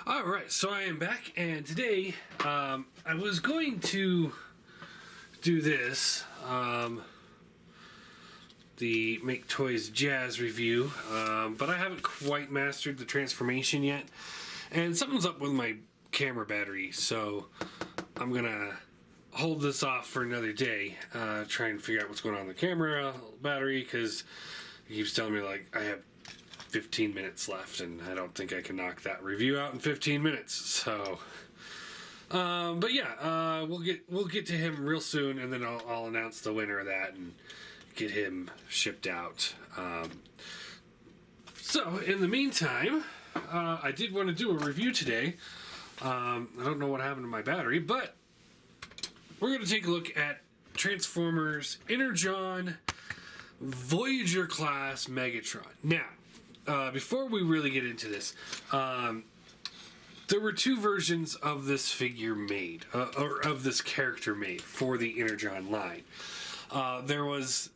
Alright, so I am back, and today I was going to do this, the Make Toys Jazz review, but I haven't quite mastered the transformation yet, and something's up with my camera battery, so I'm gonna hold this off for another day, try and figure out what's going on with the camera battery, because he keeps telling me, like, I have 15 minutes left, and I don't think I can knock that review out in 15 minutes. So, but yeah, we'll get to him real soon, and then I'll announce the winner of that and get him shipped out. So in the meantime, I did want to do a review today. I don't know what happened to my battery, but we're going to take a look at Transformers Energon Voyager class Megatron. Now, before we really get into this, there were two versions of this figure made, or of this character made for the Energon line. There was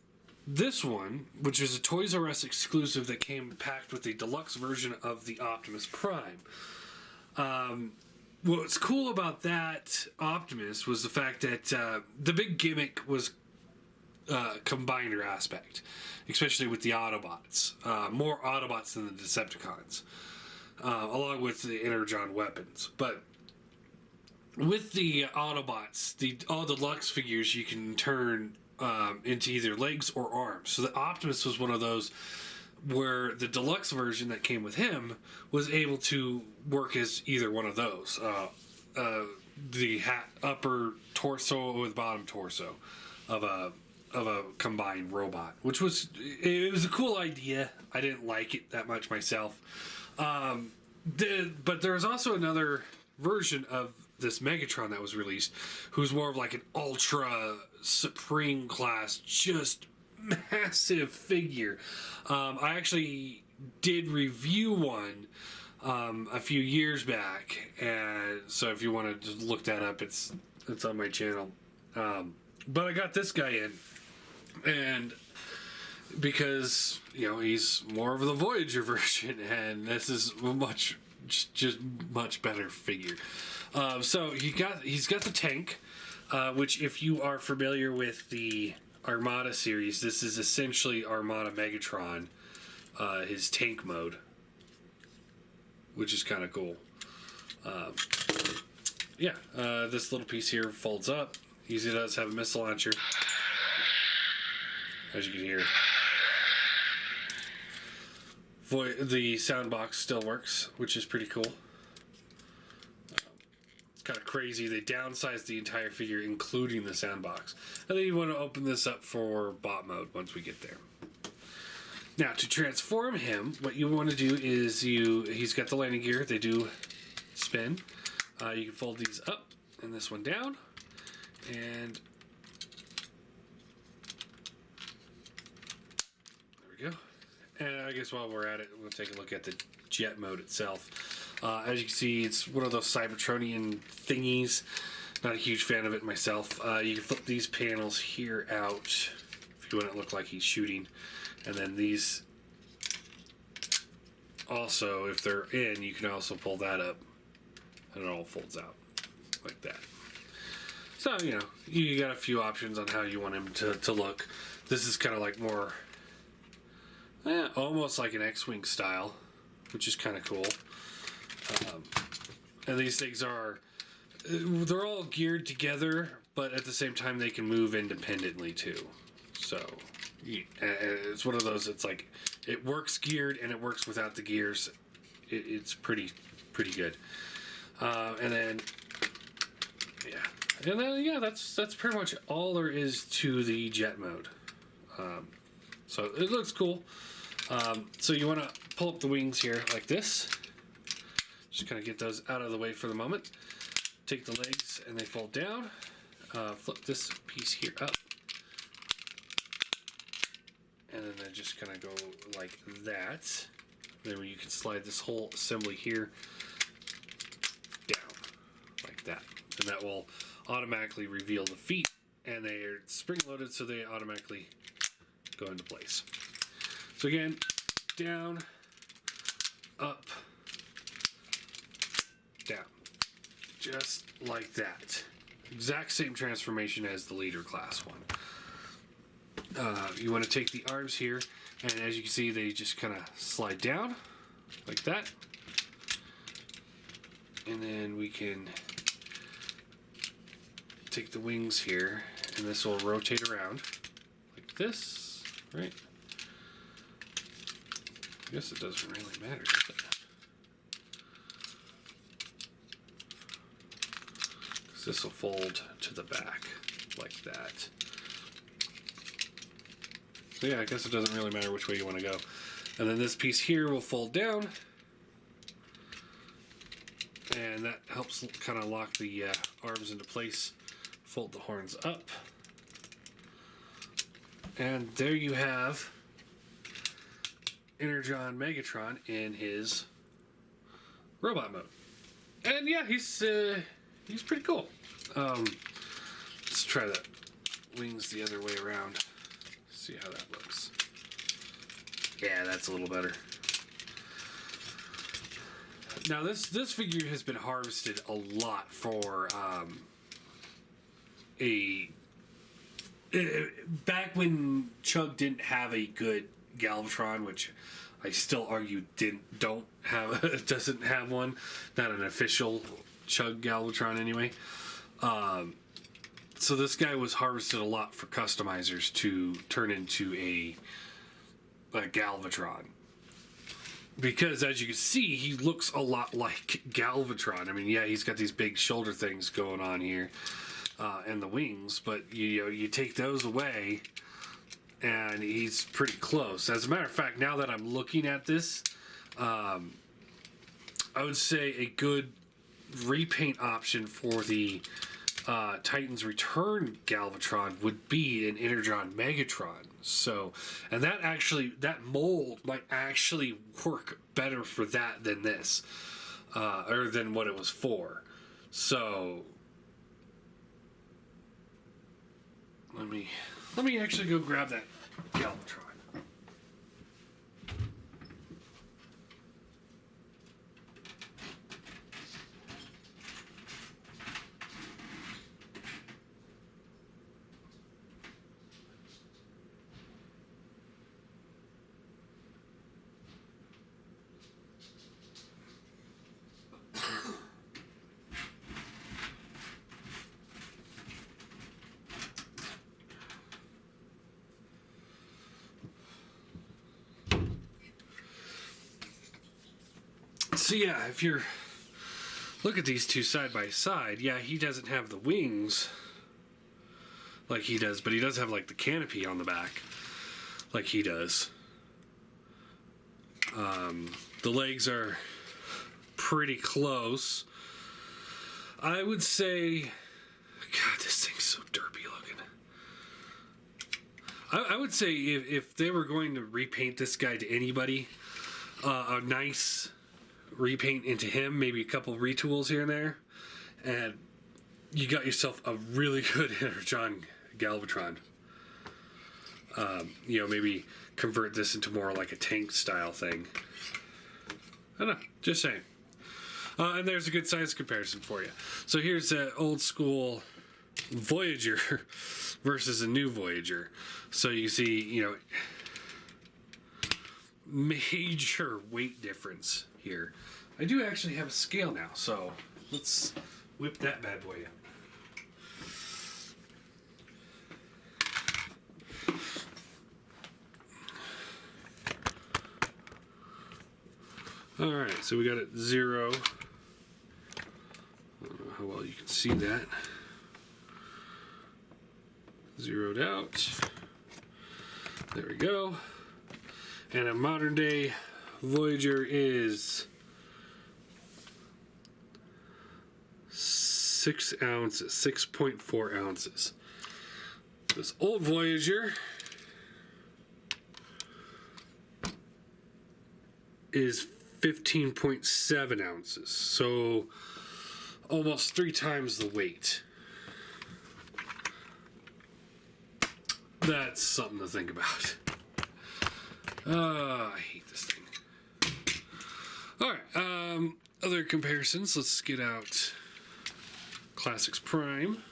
this one, which is a Toys R Us exclusive that came packed with a deluxe version of the Optimus Prime. What's cool about that Optimus was the fact that the big gimmick was combiner aspect, especially with the Autobots. More Autobots than the Decepticons, along with the Energon weapons. But with the Autobots, all deluxe figures you can turn into either legs or arms. So the Optimus was one of those where the deluxe version that came with him was able to work as either one of those. The upper torso with bottom torso of a combined robot, which was a cool idea. I didn't like it that much myself. But there was also another version of this Megatron that was released, who's more of like an ultra supreme class, just massive figure. I actually did review one a few years back, and so if you want to just look that up, it's on my channel. But I got this guy in, and because he's more of the Voyager version, and this is just much better figure. So he's got the tank, which, if you are familiar with the Armada series, this is essentially Armada Megatron, his tank mode, which is kind of cool. This little piece here folds up. He does have a missile launcher, as you can hear. The sound box still works, which is pretty cool. It's kind of crazy. They downsized the entire figure, including the sound box. And then you want to open this up for bot mode once we get there. Now, to transform him, what you want to do is he's got the landing gear. They do spin. You can fold these up and this one down. And there we go. And I guess while we're at it, we'll take a look at the jet mode itself. As you can see, it's one of those Cybertronian thingies. Not a huge fan of it myself. You can flip these panels here out if you want it to look like he's shooting. And then these also, if they're in, you can also pull that up. And it all folds out like that. So, you got a few options on how you want him to look. This is kind of like more, almost like an X-Wing style, which is kind of cool. And these things they're all geared together, but at the same time they can move independently too. So, it's one of those, it's like, it works geared and it works without the gears. It's pretty good. And then that's pretty much all there is to the jet mode. So it looks cool. So you want to pull up the wings here like this. Just kind of get those out of the way for the moment. Take the legs and they fold down. Flip this piece here up. And then they just kind of go like that. Then you can slide this whole assembly here down like that. And that will automatically reveal the feet, and they're spring loaded, so they automatically go into place. So again, down, up, down. Just like that. Exact same transformation as the leader class one. You want to take the arms here, and as you can see, they just kind of slide down like that. And then we can take the wings here, and this will rotate around like this, right? I guess it doesn't really matter, does it? Because this will fold to the back like that. So yeah, I guess it doesn't really matter which way you want to go. And then this piece here will fold down. And that helps kind of lock the arms into place. Fold the horns up. And there you have Energon Megatron in his robot mode. And yeah, he's pretty cool. Let's try the wings the other way around. See how that looks. Yeah, that's a little better. Now this figure has been harvested a lot for back when Chug didn't have a good Galvatron, which I still argue doesn't have one, not an official Chug Galvatron anyway. So this guy was harvested a lot for customizers to turn into a Galvatron. Because as you can see, he looks a lot like Galvatron. I mean, yeah, he's got these big shoulder things going on here, and the wings, but you take those away, and he's pretty close. As a matter of fact, now that I'm looking at this, I would say a good repaint option for the Titan's Return Galvatron would be an Energon Megatron. So, and that mold might actually work better for that than this, or than what it was for. So, let me actually go grab that Galvatron. So yeah, if you're look at these two side by side, yeah, he doesn't have the wings like he does, but he does have like the canopy on the back like he does. The legs are pretty close. I would say, God, this thing's so derpy looking. I would say if they were going to repaint this guy to anybody, a nice repaint into him, maybe a couple retools here and there, and you got yourself a really good Energon Galvatron. Maybe convert this into more like a tank style thing. I don't know, just saying. And there's a good size comparison for you. So here's an old school Voyager versus a new Voyager. So you see, major weight difference here. I do actually have a scale now, so let's whip that bad boy in. Alright, so we got it 0. I don't know how well you can see that. Zeroed out. There we go. And a modern day Voyager is 6 ounces, 6.4 ounces. This old Voyager is 15.7 ounces, so almost 3 times the weight. That's something to think about. I hate this thing. Alright, other comparisons, let's get out Classics Prime.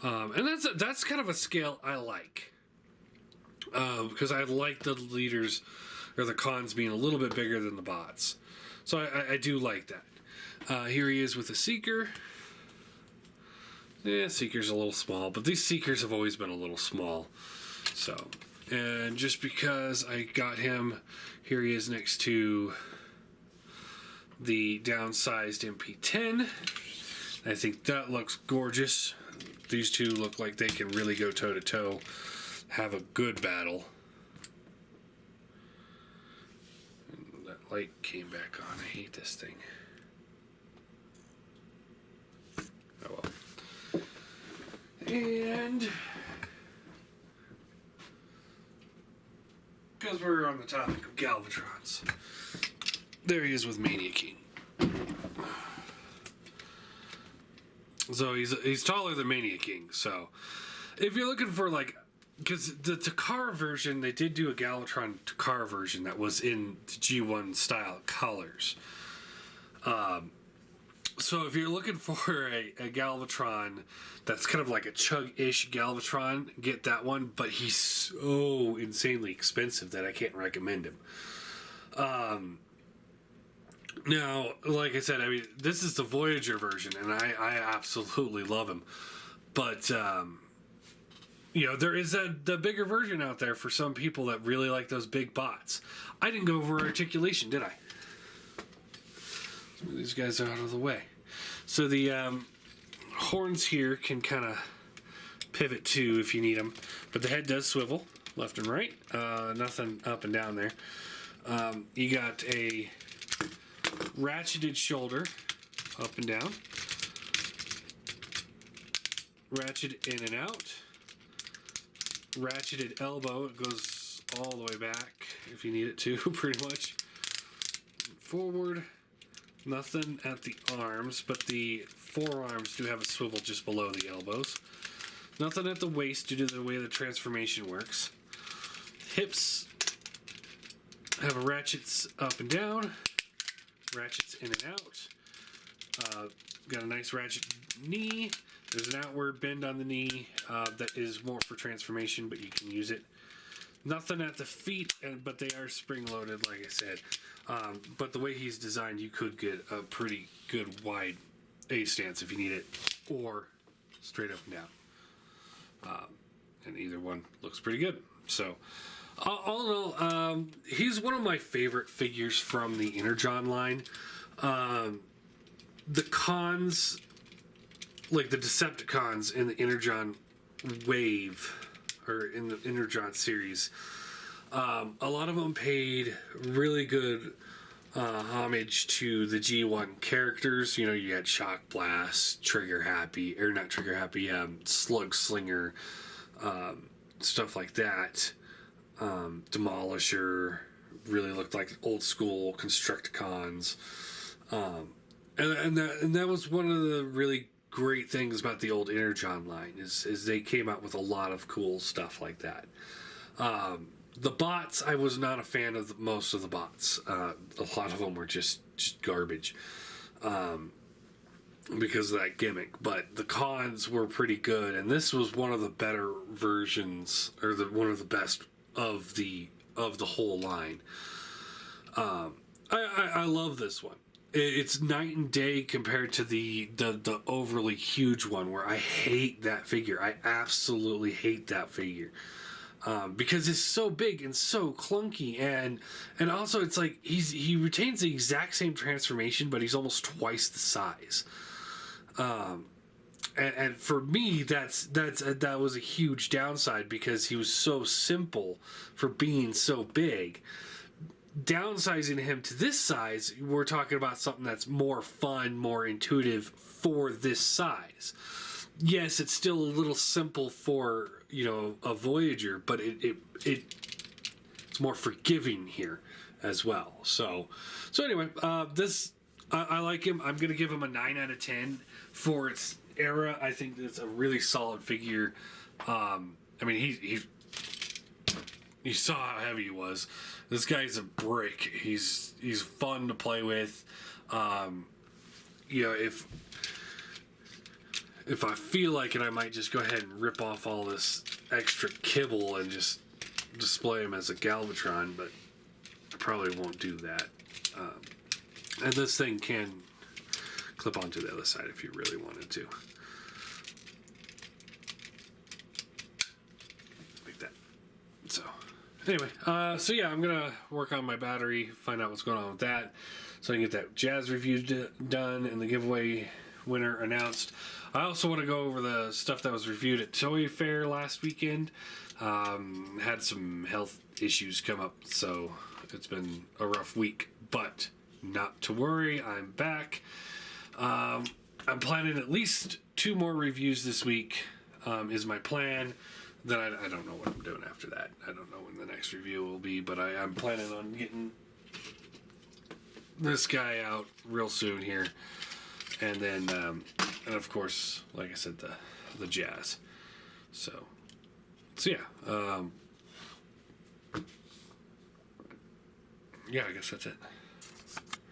And that's kind of a scale I like. Because I like the leaders, or the cons being a little bit bigger than the bots. So I do like that. Here he is with a Seeker. Yeah, Seeker's a little small, but these Seekers have always been a little small. So, and just because I got him, here he is next to the downsized MP10. I think that looks gorgeous. These two look like they can really go toe to toe, have a good battle. And that light came back on. I hate this thing. Oh well. And because we're on the topic of Galvatrons, there he is with Mania King. So he's taller than Mania King. So if you're looking for like, because the Takara version, they did do a Galvatron Takara version that was in the G1 style colors. So if you're looking for a Galvatron that's kind of like a Chug-ish Galvatron, get that one. But he's so insanely expensive that I can't recommend him. Now, like I said, I mean, this is the Voyager version, and I absolutely love him. But, you know, there is the bigger version out there for some people that really like those big bots. I didn't go over articulation, did I? These guys are out of the way. So the horns here can kind of pivot too if you need them. But the head does swivel left and right. Nothing up and down there. You got a ratcheted shoulder up and down. Ratchet in and out. Ratcheted elbow. It goes all the way back if you need it to, pretty much. Forward. Nothing at the arms, but the forearms do have a swivel just below the elbows. Nothing at the waist due to the way the transformation works. Hips have a ratchets up and down, ratchets in and out. Got a nice ratchet knee. There's an outward bend on the knee that is more for transformation, but you can use it. Nothing at the feet, but they are spring-loaded, like I said. But the way he's designed, you could get a pretty good wide A stance if you need it, or straight up and down. And either one looks pretty good. So, all in all, he's one of my favorite figures from the Energon line. The cons, like the Decepticons in the Energon wave, or in the Energon series, a lot of them paid really good homage to the G1 characters. You know, you had Shock Blast, Trigger Happy, or not Trigger Happy, Slug Slinger, stuff like that. Demolisher really looked like old school Constructicons. And that was one of the really great things about the old Energon line is they came out with a lot of cool stuff like that. The bots, I was not a fan of most of the bots. A lot of them were just garbage because of that gimmick. But the cons were pretty good, and this was one of the better versions, or one of the best of the whole line. I love this one. It's night and day compared to the overly huge one, where I hate that figure. I absolutely hate that figure. Because it's so big and so clunky, and also it's like he retains the exact same transformation, but he's almost twice the size. And for me, that was a huge downside, because he was so simple for being so big. Downsizing him to this size, we're talking about something that's more fun, more intuitive for this size. Yes, it's still a little simple for, you know, a Voyager, but it's more forgiving here as well. So anyway, this I like him. I'm gonna give him a 9 out of 10 for its era. I think it's a really solid figure. I mean, you saw how heavy he was. This guy's a brick. He's fun to play with. You know, if I feel like it, I might just go ahead and rip off all this extra kibble and just display them as a Galvatron, but I probably won't do that. And this thing can clip onto the other side if you really wanted to. Like that. So, anyway, so yeah, I'm going to work on my battery, find out what's going on with that, so I can get that Jazz review done and the giveaway winner announced. I also want to go over the stuff that was reviewed at Toy Fair last weekend. Had some health issues come up, so it's been a rough week, but not to worry, I'm back. I'm planning at least 2 more reviews this week, is my plan. Then I don't know what I'm doing after that. I don't know when the next review will be, but I'm planning on getting this guy out real soon here. And then, and of course, like I said, the Jazz. So yeah. Yeah, I guess that's it.